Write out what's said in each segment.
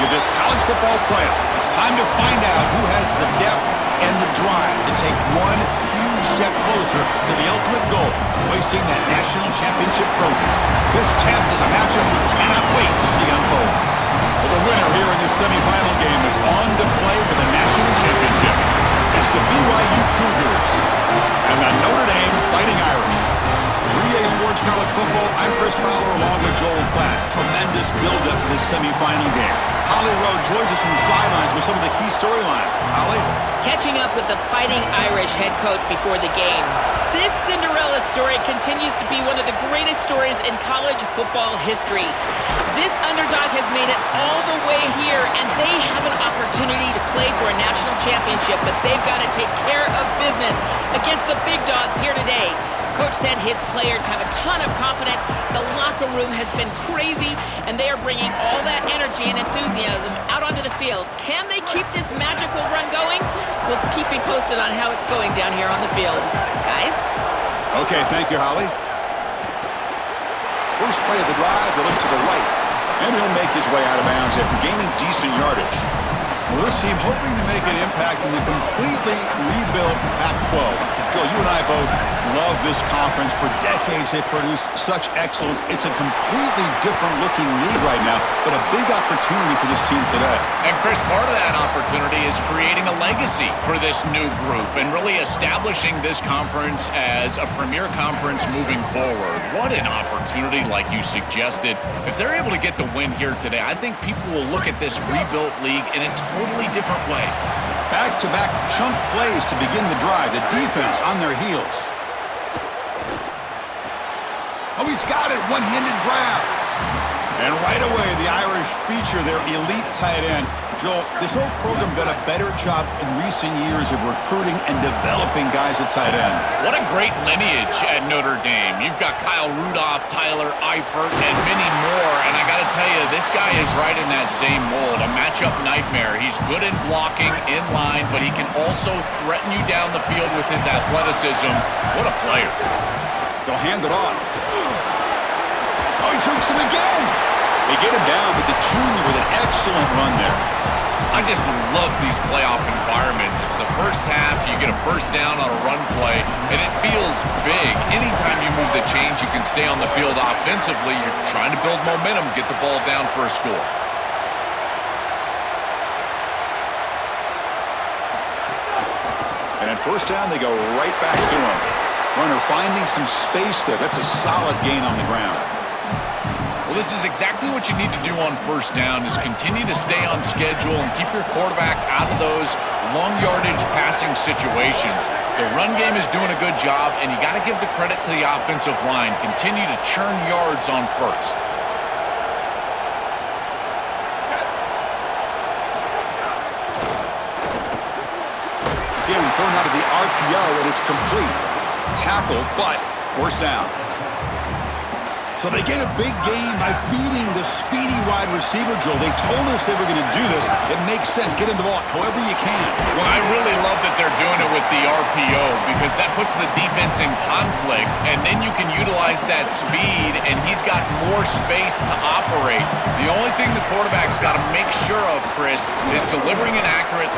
of this college football playoff. It's time to find out who has the depth and the drive to take one huge step closer to the ultimate goal, hoisting that national championship trophy. This test is a matchup we cannot wait to see unfold. For the winner here in this semifinal game, it's on to play for the national championship. It's the BYU Cougars and the Notre Dame Fighting Irish. 3A Sports College Football, I'm Chris Fowler along with Joel Klatt. Tremendous build-up for this semifinal game. Holly Rowe joins us from the sidelines with some of the key storylines. Holly? Catching up with the Fighting Irish head coach before the game. This Cinderella story continues to be one of the greatest stories in college football history. This underdog has made it all the way here, and they have an opportunity to play for a national championship, but they've got to take care of business against the big dogs here today. Coach said his players have a ton of confidence. The locker room has been crazy, and they are bringing all that energy and enthusiasm out onto the field. Can they keep this magical run going? We'll keep you posted on how it's going down here on the field. Guys? Okay, thank you, Holly. First play of the drive, they look to the right, and he'll make his way out of bounds after gaining decent yardage. Well, this team hoping to make an impact in the completely rebuilt Pac-12. Joe, you and I both love this conference. For decades, they've produced such excellence. It's a completely different-looking league right now, but a big opportunity for this team today. And, Chris, part of that opportunity is creating a legacy for this new group and really establishing this conference as a premier conference moving forward. What an opportunity, like you suggested. If they're able to get the win here today, I think people will look at this rebuilt league in a totally different way. Back-to-back chunk plays to begin the drive. The defense on their heels. Oh, he's got it. One-handed grab. And right away, the Irish feature their elite tight end. Joel, this whole program done a better job in recent years of recruiting and developing guys at tight end. What a great lineage at Notre Dame. You've got Kyle Rudolph, Tyler Eifert, and many more. And I got to tell you, this guy is right in that same mold. A matchup nightmare. He's good in blocking, in line, but he can also threaten you down the field with his athleticism. What a player. They'll hand it off. Oh, he jukes him again. They get him down, but the junior with an excellent run there. I just love these playoff environments. It's the first half, you get a first down on a run play, and it feels big. Anytime you move the chains, you can stay on the field offensively. You're trying to build momentum, get the ball down for a score. And at first down, they go right back to him. Runner finding some space there. That's a solid gain on the ground. Well, this is exactly what you need to do on first down, is continue to stay on schedule and keep your quarterback out of those long yardage passing situations. The run game is doing a good job, and you got to give the credit to the offensive line. Continue to churn yards on first. Again, thrown out of the RPO, and it's complete. Tackle, but first down. So they get a big gain by feeding the speedy wide receiver, Joel. They told us they were going to do this. It makes sense. Get him the ball however you can. Well, I really love that they're doing it with the RPO because that puts the defense in conflict, and then you can utilize that speed, and he's got more space to operate. The only thing the quarterback's got to make sure of, Chris, is delivering an accurate.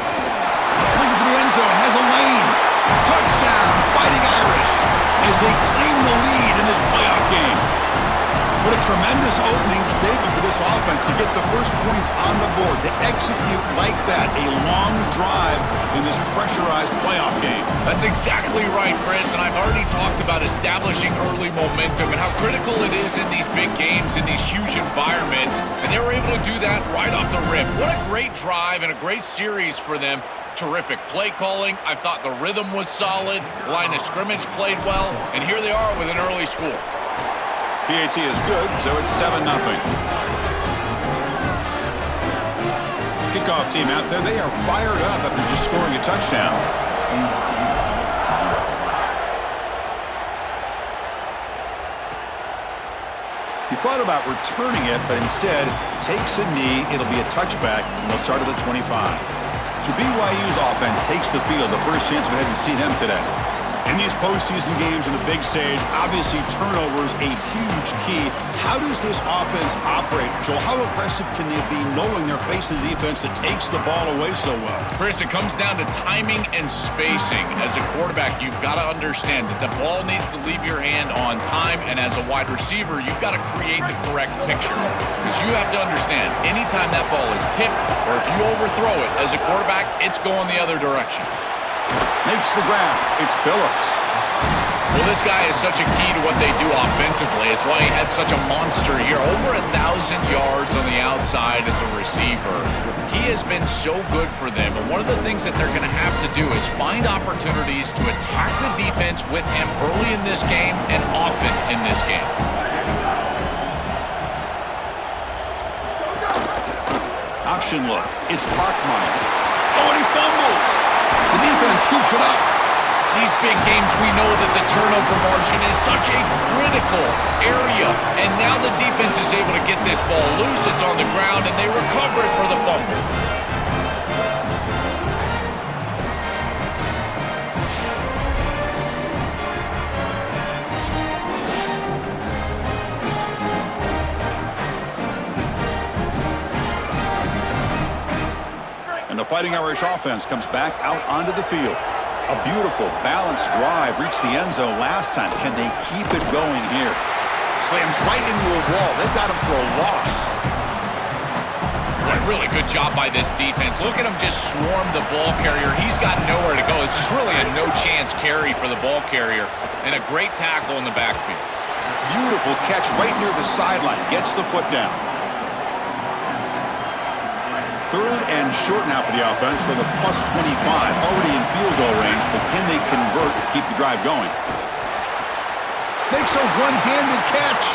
Looking for the end zone. Has a lane. Touchdown, Fighting Irish, as they claim the lead in this playoff game. What a tremendous opening statement for this offense to get the first points on the board, to execute like that, a long drive in this pressurized playoff game. That's exactly right, Chris, and I've already talked about establishing early momentum and how critical it is in these big games, in these huge environments, and they were able to do that right off the rip. What a great drive and a great series for them. Terrific play calling. I thought the rhythm was solid. Line of scrimmage played well, and here they are with an early score. PAT is good, so it's 7-0. Kickoff team out there, they are fired up after just scoring a touchdown. He thought about returning it, but instead takes a knee. It'll be a touchback, and they'll start at the 25. So BYU's offense takes the field, the first chance we had to see them today. In these postseason games in the big stage, obviously turnovers a huge key. How does this offense operate, Joel? How aggressive can they be knowing they're facing a defense that takes the ball away so well? Chris, it comes down to timing and spacing. As a quarterback, you've got to understand that the ball needs to leave your hand on time, and as a wide receiver, you've got to create the correct picture. Because you have to understand, anytime that ball is tipped, or if you overthrow it as a quarterback, it's going the other direction. Makes the grab. It's Phillips. Well, this guy is such a key to what they do offensively. It's why he had such a monster year. Over 1,000 yards on the outside as a receiver. He has been so good for them. And one of the things that they're going to have to do is find opportunities to attack the defense with him early in this game and often in this game. Option look. It's Parkmeyer. Oh, and he fumbles. The defense scoops it up. These big games, we know that the turnover margin is such a critical area. And now the defense is able to get this ball loose. It's on the ground, and they recover it for the fumble. And the Fighting Irish offense comes back out onto the field. A beautiful, balanced drive reached the end zone last time. Can they keep it going here? Slams right into a wall. They've got him for a loss. What a really good job by this defense. Look at him just swarm the ball carrier. He's got nowhere to go. It's just really a no-chance carry for the ball carrier. And a great tackle in the backfield. Beautiful catch right near the sideline. Gets the foot down. Third and short now for the offense for the +25. Already in field goal range, but can they convert to keep the drive going? Makes a one-handed catch.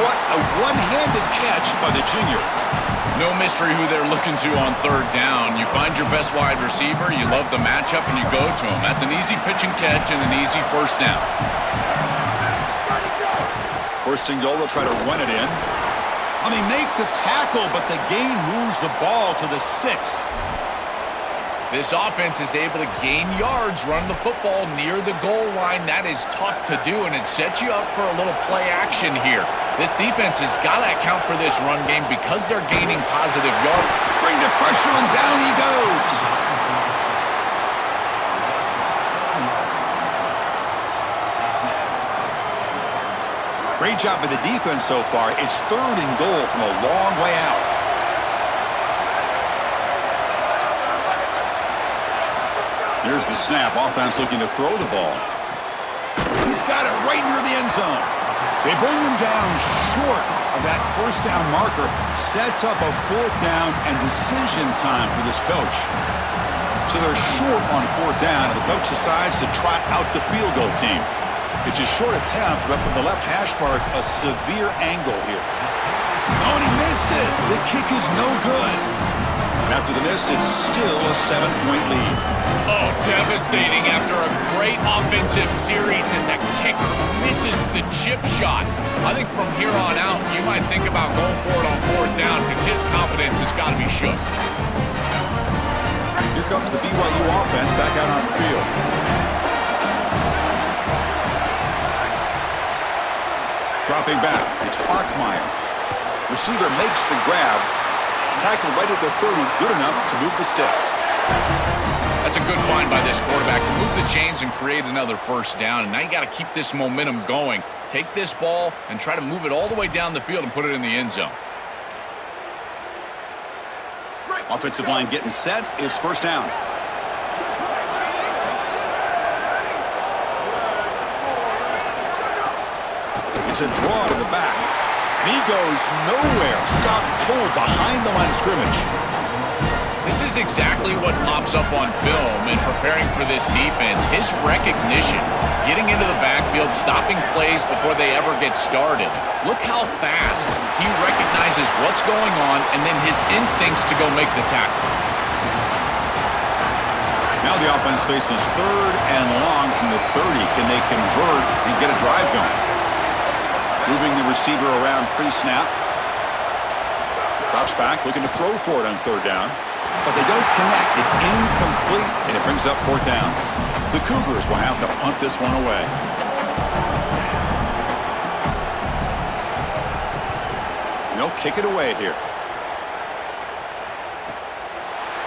What a one-handed catch by the junior. No mystery who they're looking to on third down. You find your best wide receiver, you love the matchup, and you go to him. That's an easy pitch and catch and an easy first down. First and goal, they'll try to run it in. And they make the tackle, but the gain moves the ball to the 6. This offense is able to gain yards, run the football near the goal line. That is tough to do, and it sets you up for a little play action here. This defense has got to account for this run game because they're gaining positive yards. Bring the pressure, and down he goes. Great job by the defense so far. It's third and goal from a long way out. Here's the snap. Offense looking to throw the ball. He's got it right near the end zone. They bring him down short of that first down marker. Sets up a fourth down and decision time for this coach. So they're short on fourth down, and the coach decides to trot out the field goal team. It's a short attempt, but from the left hash mark, a severe angle here. Oh, and he missed it. The kick is no good. After the miss, it's still a 7-point lead. Oh, devastating after a great offensive series, and the kicker misses the chip shot. I think from here on out, you might think about going for it on fourth down because his confidence has got to be shook. Here comes the BYU offense back out on the field. Dropping back, it's Parkmeyer. Receiver makes the grab. Tackled right at the 30, good enough to move the sticks. That's a good find by this quarterback to move the chains and create another first down. And now you got to keep this momentum going. Take this ball and try to move it all the way down the field and put it in the end zone. Offensive line getting set. It's first down. It's a draw to the back. And he goes nowhere. Stop cold behind the line of scrimmage. This is exactly what pops up on film in preparing for this defense. His recognition, getting into the backfield, stopping plays before they ever get started. Look how fast he recognizes what's going on and then his instincts to go make the tackle. Now the offense faces third and long from the 30. Can they convert and get a drive going? Moving the receiver around pre-snap. Drops back, looking to throw for it on third down. But they don't connect. It's incomplete, and it brings up fourth down. The Cougars will have to punt this one away. And they'll kick it away here.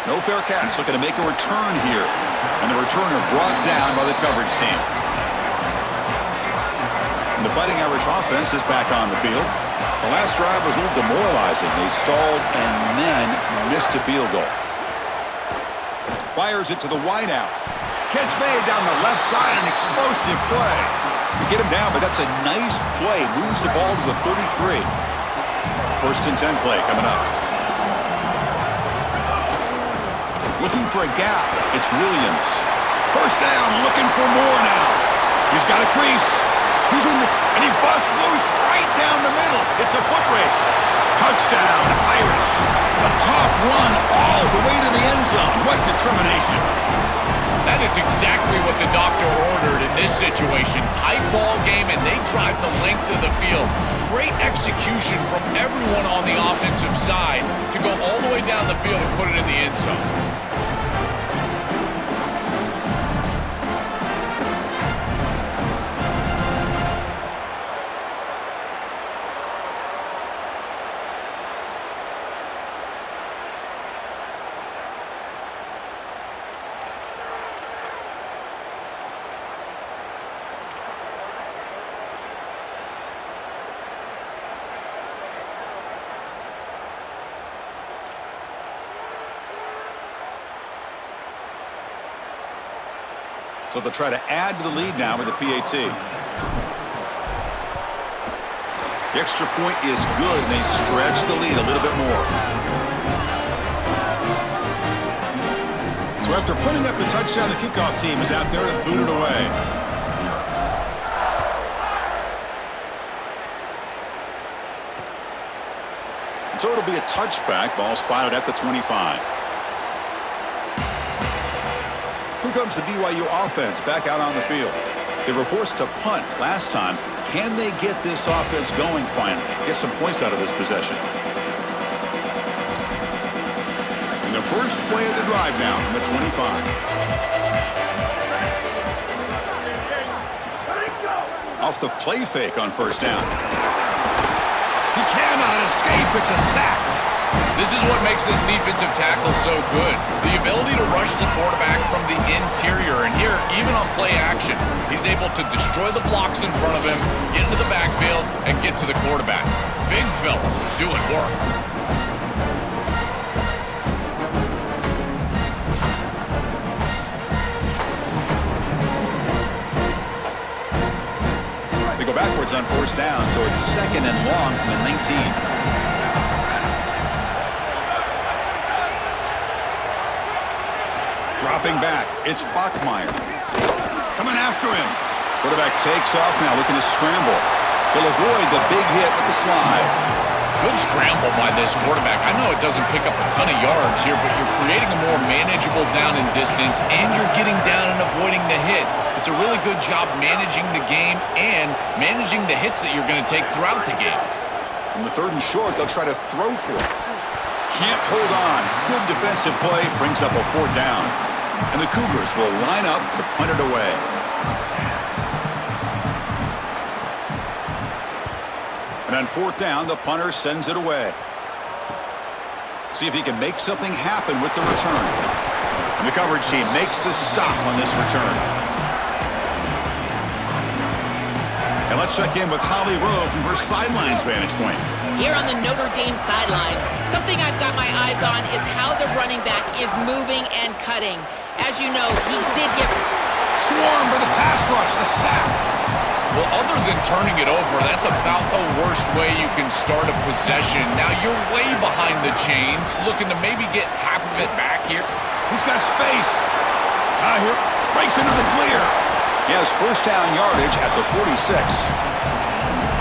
No fair catch, looking to make a return here. And the returner brought down by the coverage team. And the Fighting Irish offense is back on the field. The last drive was a little demoralizing. They stalled and then missed a field goal. Fires it to the wideout. Catch made down the left side, an explosive play. They get him down, but that's a nice play. Moves the ball to the 33. 1st and 10 play coming up. Looking for a gap. It's Williams. 1st down, looking for more now. He's got a crease. And he busts loose right down the middle. It's a foot race. Touchdown, Irish. A tough run all the way to the end zone. What determination. That is exactly what the doctor ordered in this situation. Tight ball game, and they drive the length of the field. Great execution from everyone on the offensive side to go all the way down the field and put it in the end zone. So they'll try to add to the lead now with the PAT. The extra point is good, and they stretch the lead a little bit more. So after putting up a touchdown, the kickoff team is out there to boot it away. And so it'll be a touchback. Ball spotted at the 25. Here comes the BYU offense back out on the field. They were forced to punt last time. Can they get this offense going finally? Get some points out of this possession. And the first play of the drive now from the 25. Off the play fake on 1st down. He cannot escape. It's a sack. This is what makes this defensive tackle so good. The ability to rush the quarterback from the interior. And here, even on play action, he's able to destroy the blocks in front of him, get into the backfield, and get to the quarterback. Big fella doing work. They go backwards on 1st down, so it's 2nd and long from the 19. Dropping back, it's Bachmeier. Coming after him. Quarterback takes off now, looking to scramble. He'll avoid the big hit with the slide. Good scramble by this quarterback. I know it doesn't pick up a ton of yards here, but you're creating a more manageable down and distance, and you're getting down and avoiding the hit. It's a really good job managing the game and managing the hits that you're going to take throughout the game. On the 3rd and short, they'll try to throw for it. Can't hold on. Good defensive play, brings up a 4th down. And the Cougars will line up to punt it away. And on 4th down, the punter sends it away. See if he can make something happen with the return. And the coverage team makes the stop on this return. And let's check in with Holly Rowe from her sidelines vantage point. Here on the Notre Dame sideline, something I've got my eyes on is how the running back is moving and cutting. As you know, he did get swarmed by the pass rush, a sack. Well, other than turning it over, that's about the worst way you can start a possession. Now, you're way behind the chains, looking to maybe get half of it back here. He's got space. Here, breaks into the clear. He has 1st down yardage at the 46.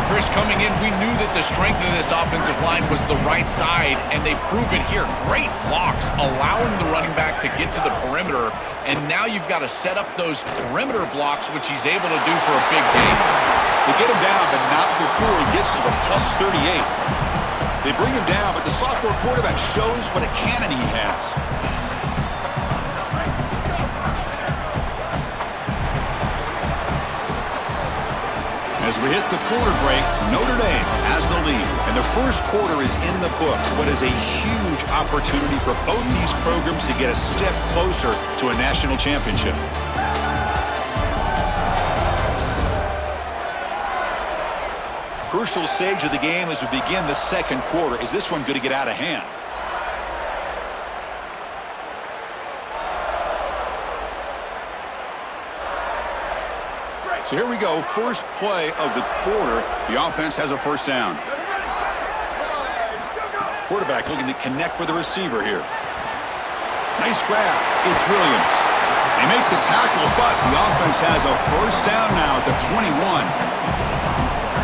Chris, coming in, we knew that the strength of this offensive line was the right side, and they prove it here. Great blocks, allowing the running back to get to the perimeter, and now you've got to set up those perimeter blocks, which he's able to do for a big gain. They get him down, but not before he gets to the +38. They bring him down, but the sophomore quarterback shows what a cannon he has. As we hit the quarter break, Notre Dame has the lead, and the first quarter is in the books. What is a huge opportunity for both these programs to get a step closer to a national championship. Crucial stage of the game as we begin the second quarter. Is this one going to get out of hand? So here we go, first play of the quarter. The offense has a first down. Quarterback looking to connect with the receiver here. Nice grab. It's Williams. They make the tackle, but the offense has a first down now at the 21.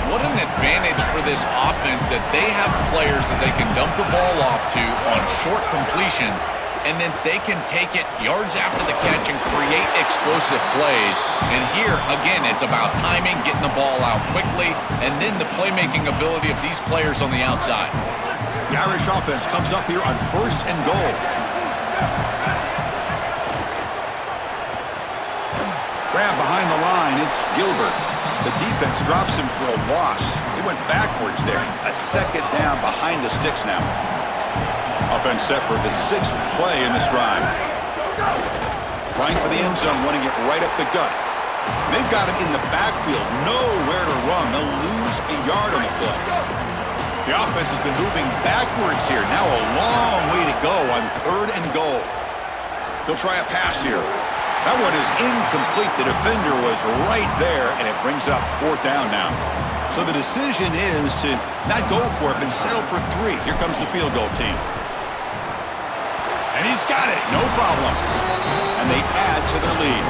What an advantage for this offense that they have players that they can dump the ball off to on short completions, and then they can take it yards after the catch and create explosive plays. And here, again, it's about timing, getting the ball out quickly, and then the playmaking ability of these players on the outside. The Irish offense comes up here on first and goal. Grab behind the line, it's Gilbert. The defense drops him for a loss. They went backwards there. A second down behind the sticks now. Offense set for the sixth play in this drive. Running for the end zone, running it right up the gut. They've got him in the backfield, nowhere to run. They'll lose a yard on the play. The offense has been moving backwards here. Now a long way to go on third and goal. They'll try a pass here. That one is incomplete. The defender was right there, and it brings up fourth down now. So the decision is to not go for it, but settle for 3. Here comes the field goal team. And he's got it, no problem. And they add to their lead.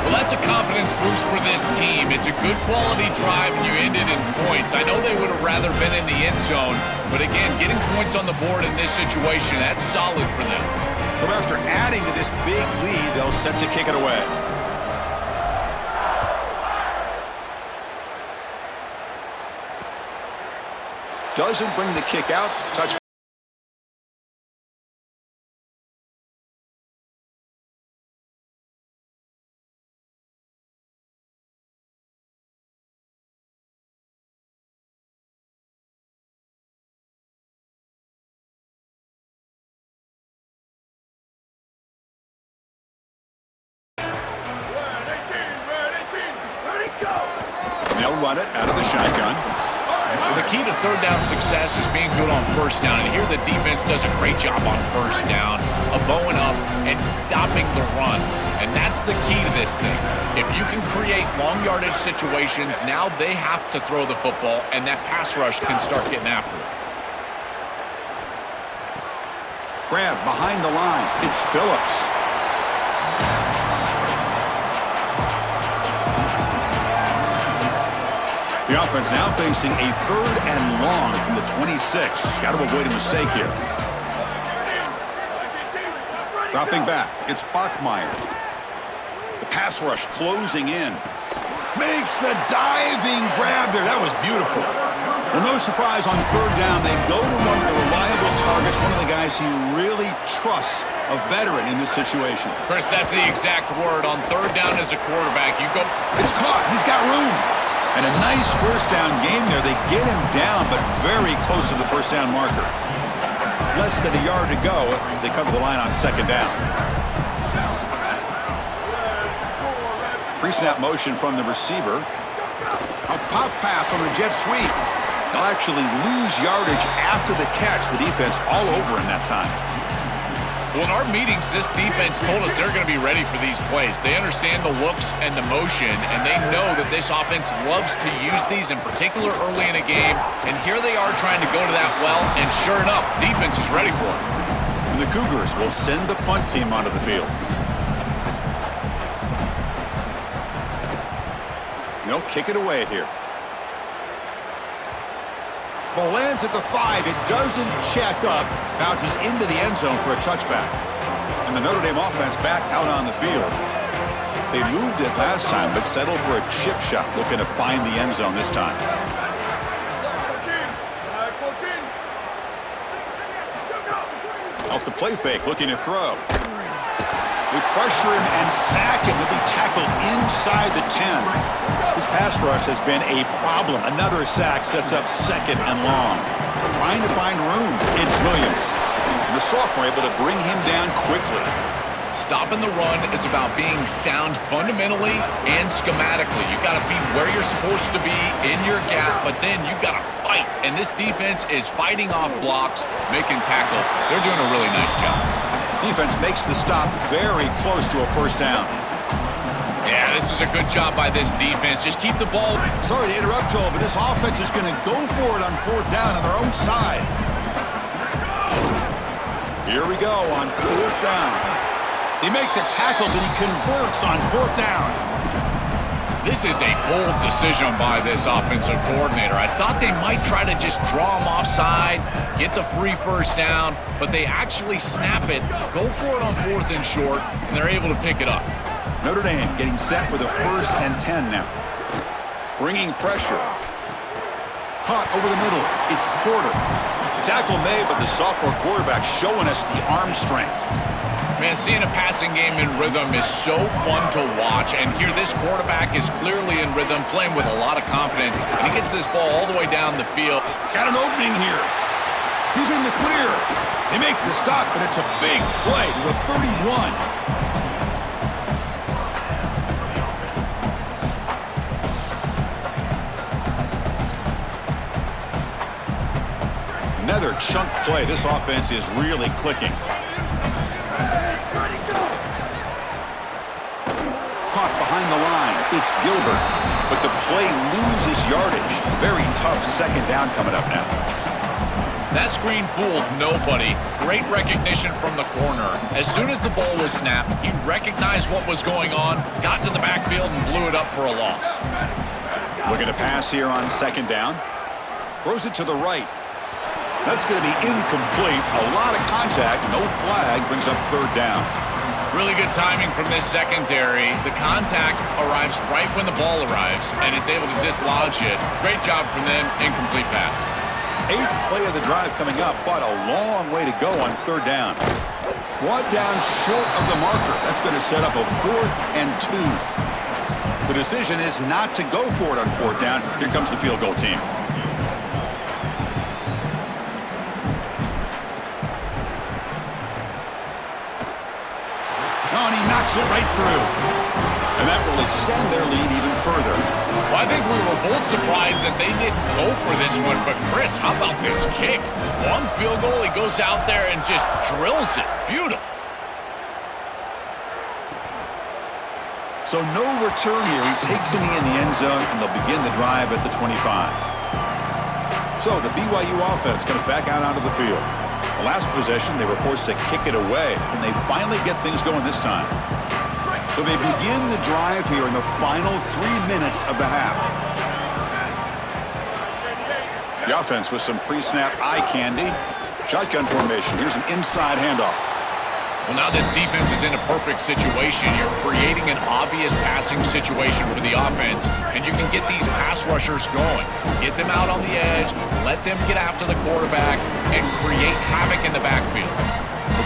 Well, that's a confidence boost for this team. It's a good quality drive, and you ended in points. I know they would have rather been in the end zone, but again, getting points on the board in this situation, that's solid for them. So after adding to this big lead, they'll set to kick it away. Doesn't bring the kick out. Touch. They'll run it out of the shotgun. The key to third down success is being good on first down, and here the defense does a great job on first down of bowing up and stopping the run, and that's the key to this thing. If you can create long yardage situations, now they have to throw the football, and that pass rush can start getting after it. Grab behind the line. It's Phillips. The offense now facing a third and long from the 26. Got to avoid a mistake here. Dropping back, it's Bachmeier. The pass rush closing in. Makes the diving grab there. That was beautiful. Well, no surprise on third down. They go to one of the reliable targets, one of the guys he really trusts, a veteran in this situation. Chris, that's the exact word. On third down as a quarterback, you go. It's caught. He's got room. And a nice first down gain there. They get him down, but very close to the first down marker. Less than a yard to go as they come to the line on second down. Pre-snap motion from the receiver. A pop pass on the jet sweep. They'll actually lose yardage after the catch. The defense all over in that time. Well, in our meetings, this defense told us they're going to be ready for these plays. They understand the looks and the motion, and they know that this offense loves to use these, in particular early in a game. And here they are trying to go to that well, and sure enough, defense is ready for it. And the Cougars will send the punt team onto the field. They'll kick it away here. Ball lands at the 5. It doesn't check up. Bounces into the end zone for a touchback. And the Notre Dame offense back out on the field. They moved it last time, but settled for a chip shot, looking to find the end zone this time. Off the play fake, looking to throw. They pressure him and sack him. He'll be tackled inside the 10. This pass rush has been a problem. Another sack sets up second and long. Trying to find room. It's Williams. And the sophomore able to bring him down quickly. Stopping the run is about being sound fundamentally and schematically. You got to be where you're supposed to be in your gap, but then you got to fight. And this defense is fighting off blocks, making tackles. They're doing a really nice job. Defense makes the stop very close to a first down. Yeah, this is a good job by this defense. Just keep the ball. Sorry to interrupt, Joel, but this offense is going to go for it on fourth down on their own side. Here we go on fourth down. They make the tackle, but he converts on fourth down. This is a bold decision by this offensive coordinator. I thought they might try to just draw him offside, get the free first down, but they actually snap it, go for it on fourth and short, and they're able to pick it up. Notre Dame getting set with a 1st and 10 now. Bringing pressure. Caught over the middle. It's Porter. The tackle made, but the sophomore quarterback showing us the arm strength. Man, seeing a passing game in rhythm is so fun to watch, and here this quarterback is clearly in rhythm, playing with a lot of confidence, and he gets this ball all the way down the field. Got an opening here. He's in the clear. They make the stop, but it's a big play to the 31. Another chunk play. This offense is really clicking. Caught behind the line. It's Gilbert. But the play loses yardage. Very tough second down coming up now. That screen fooled nobody. Great recognition from the corner. As soon as the ball was snapped, he recognized what was going on, got into the backfield, and blew it up for a loss. Looking to pass here on second down. Throws it to the right. That's going to be incomplete. A lot of contact. No flag. Brings up third down. Really good timing from this secondary. The contact arrives right when the ball arrives, and it's able to dislodge it. Great job from them. Incomplete pass. 8th play of the drive coming up, but a long way to go on third down. Brought down short of the marker. That's going to set up a 4th and 2. The decision is not to go for it on fourth down. Here comes the field goal team. Oh, and he knocks it right through. And that will extend their lead even further. Well, I think we were both surprised that they didn't go for this one. But, Chris, how about this kick? One field goal, he goes out there and just drills it. Beautiful. So no return here. He takes it in the end zone, and they'll begin the drive at the 25. So the BYU offense comes back out onto the field. The last possession, they were forced to kick it away. Can they finally get things going this time? So they begin the drive here in the final 3 minutes of the half. The offense with some pre-snap eye candy. Shotgun formation. Here's an inside handoff. Well, now this defense is in a perfect situation. You're creating an obvious passing situation for the offense, and you can get these pass rushers going. Get them out on the edge, let them get after the quarterback, and create havoc in the backfield.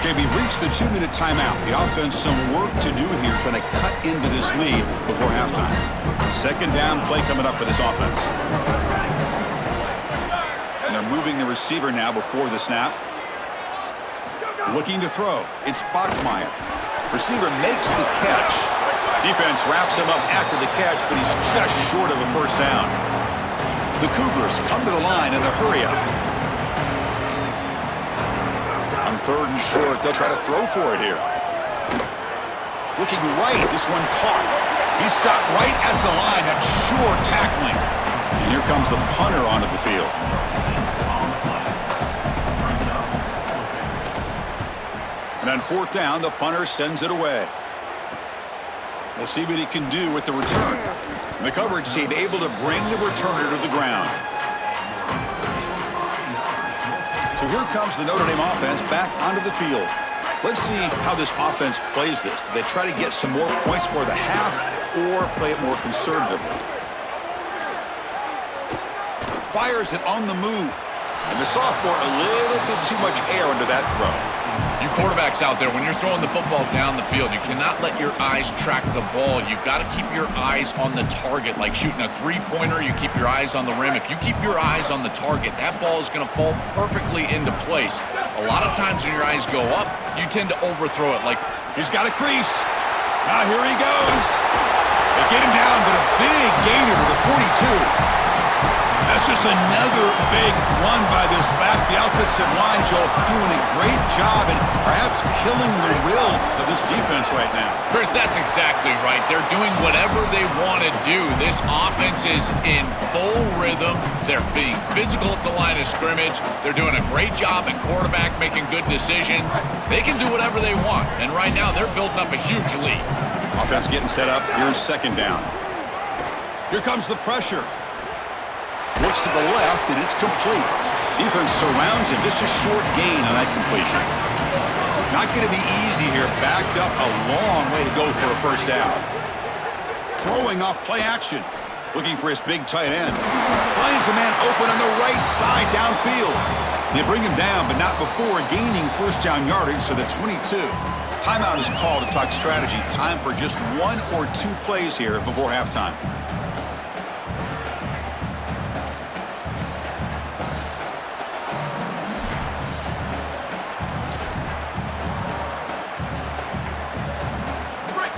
Okay, we've reached the 2-minute timeout. The offense some work to do here, trying to cut into this lead before halftime. Second down play coming up for this offense. And they're moving the receiver now before the snap. Looking to throw. It's Bachmeier. Receiver makes the catch. Defense wraps him up after the catch, but he's just short of a first down. The Cougars come to the line in the hurry-up. On third and short, they'll try to throw for it here. Looking right, this one caught. He stopped right at the line. That's sure tackling. And here comes the punter onto the field. And on fourth down, the punter sends it away. We'll see what he can do with the return. And the coverage team able to bring the returner to the ground. So here comes the Notre Dame offense back onto the field. Let's see how this offense plays this. They try to get some more points for the half or play it more conservatively. Fires it on the move. And the sophomore a little bit too much air into that throw. You quarterbacks out there, when you're throwing the football down the field, you cannot let your eyes track the ball. You've got to keep your eyes on the target. Like shooting a three-pointer, you keep your eyes on the rim. If you keep your eyes on the target, that ball is going to fall perfectly into place. A lot of times when your eyes go up, you tend to overthrow it. Like, he's got a crease. Now here he goes. They get him down, but a big gainer to the 42. That's just another big run by this back. The offensive line, Joel, doing a great job and perhaps killing the will of this defense right now. Chris, that's exactly right. They're doing whatever they want to do. This offense is in full rhythm. They're being physical at the line of scrimmage. They're doing a great job at quarterback, making good decisions. They can do whatever they want, and right now they're building up a huge lead. Offense getting set up. Here's second down. Here comes the pressure. Looks to the left, and it's complete. Defense surrounds him. Just a short gain on that completion. Not going to be easy here. Backed up a long way to go for a first down. Throwing off play action. Looking for his big tight end. Finds a man open on the right side downfield. They bring him down, but not before gaining first down yardage to the 22. Timeout is called to talk strategy. Time for just 1 or 2 plays here before halftime.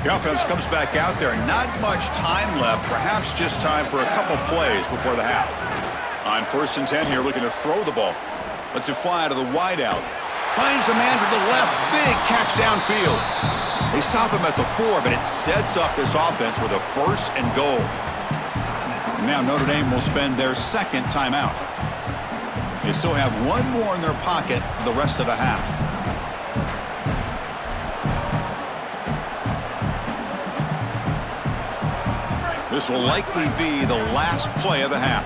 The offense comes back out there. Not much time left. Perhaps just time for a couple plays before the half. On 1st and 10 here, looking to throw the ball. Lets it fly to the wideout. Finds a man to the left. Big catch downfield. They stop him at the 4, but it sets up this offense with a 1st and goal. And now Notre Dame will spend their second timeout. They still have 1 more in their pocket for the rest of the half. This will likely be the last play of the half.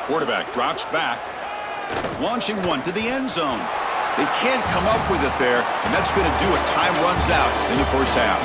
Quarterback drops back. Launching one to the end zone. They can't come up with it there, and that's going to do it. Time runs out in the first half.